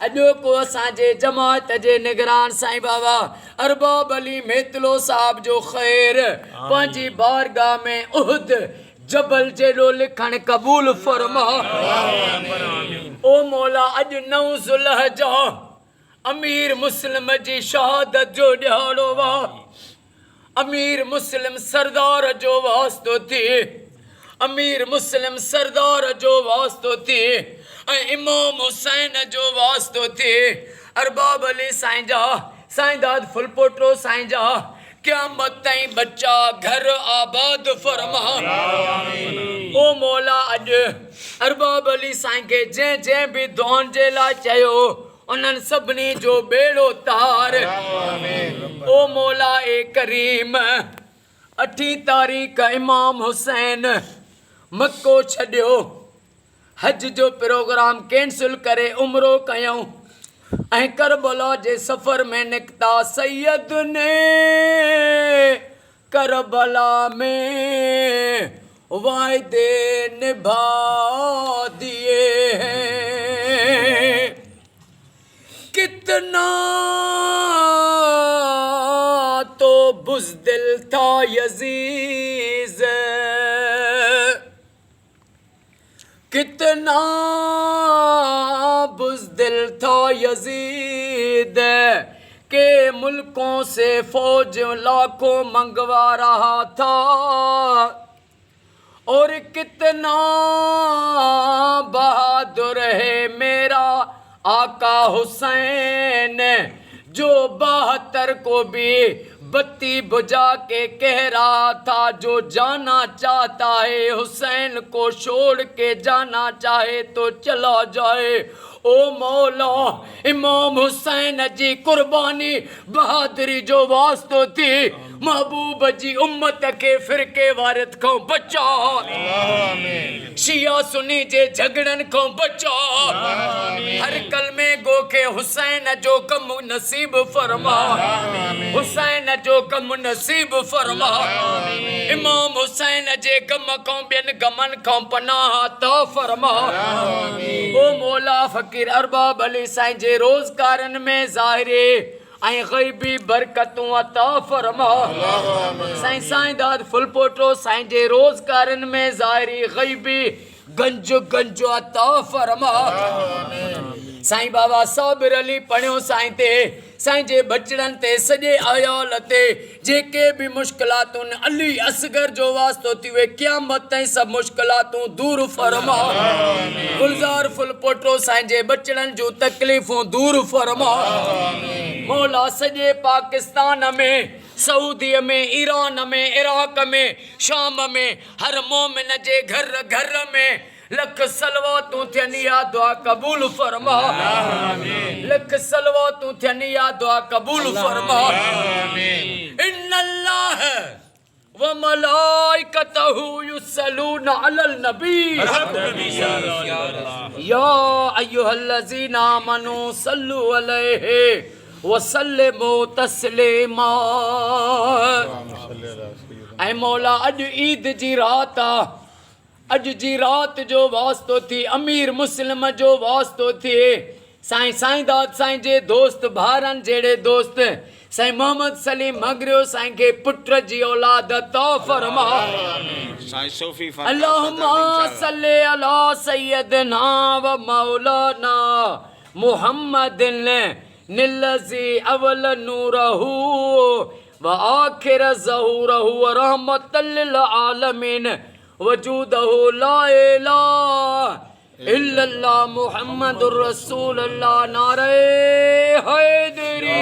अॼो को असांजे जमात जे निगरान साईं बाबा अरबाब अली मेतलो साहब जो ख़ैर पंहिंजी बारगाह में उहद जबल जेॾो लिखण क़बूल फरमा। ओ मौला अॼु 9 ज़ुल्हज अमीर मुस्लिम जी शहादत जो ॾियारो वा। अमीर मुस्लिम सरदार जो वास्तो थिए, अमीर मुस्लिम सरदार जो वास्तो थिए ऐं इमाम हुसैन जो वास्तो थिए। अरबाब अली साईं जा साईं दाद फुलपोटो साईं जा क़यामत ताईं बच्चा घर आबाद फरमा। ओ मौला अॼु अरबाब अली साईं खे जंहिं बि दुआनि जे लाइ चयो उन्हनि सभिनी जो बेड़ो तार। ओ मौला ए करीम 8 तारीख़ इमाम हुसैन मक्को छॾियो, हज जो प्रोग्राम कैंसिल करे उमरो कयूं ऐं करबला जे सफ़र में निकिता। सैयद ने करबला में वायदे निभा दिए हैं, कितना तो बुज़दिल था यज़ीज़, कितना बुज़दिल था यज़ीद के मुल्कों से फौज लाखों मंगवा रहा था, और कितना बहादुर है मेरा आका हुसैन जो 72 को भी बत्ती बुझा के कह रहा था जो जाना चाहता है हुसैन को छोड़ के जाना चाहे तो चला जाए। ओ मौला इमाम हुसैन जी कुर्बानी बहादुरी जो वास्तो थी, महबूब जी उम्मत के फिरके वारित खां बचा, शिया सुन्नी जे झगड़न खां बचा, हर कलमे गो के हुसैन जो कम नसीब फरमा, हुसैन जो कम नसीब फरमा। इमाम हुसैन जे गम खां ॿियनि गमन खां पनाह ता फरमा। ओ मौला फ़कीर अरबाब अली साईं जे रोज़गारनि में ज़ाहिरी ऐं ग़ैबी बरकतूं अता फरमा। साईं साईं दाद फुलपोटो साईं जे रोज़गारनि में ज़ाहिरी ग़ैबी गंज गंज अता फरमा। साईं बाबा साबिर अली पढ़ियो साईं ते, साईं जे बचड़नि ते सॼे आयाल ते जेके बि मुश्किलातूं अली असगर जो वास्तो थी वे क़यामत ताईं सभु मुश्किलातूं दूर फरमा। गुलज़ार फुलपोटो साईं जे बचड़नि जूं तकलीफ़ूं दूर फरमा। मौला सॼे पाकिस्तान में, सऊदीअ में, ईरान में, इराक में, शाम में हर मोमिन जे घर घर में लख सलवातूं थियनि या दुआ क़बूल फरमा। लख सलवातूं थियनि या दुआ क़बूल फरमा। इन्नल्लाह व मलाइकतहु युसल्लूना अलल नबी या अय्युहल्लज़ीना आमनू सल्लु अलैहि व सल्लिमू तस्लीमा। ऐं मौला अॼु ईद जी रात आ, अॼु जी राति जो वास्तो थी अमीर मुस्लिम जो वास्तो थिए। साईं साईं दाद साईं जे दोस्त भारनि जहिड़े दोस्त साईं मोहम्मद सलीम मगरियो साईं खे पुट जी औलाद अता फरमा। अल्लाहुम्मा सल्ली अला सय्यदना व मौलाना मुहम्मदिन निल्लज़ी अवल नूरहू व आखिर ज़हूरहू व रहमतल लिल आलमीन वजूदहु ला इलाहा इल्लल्लाह मुहम्मदुर रसूलुल्लाह। नारे हैदरी।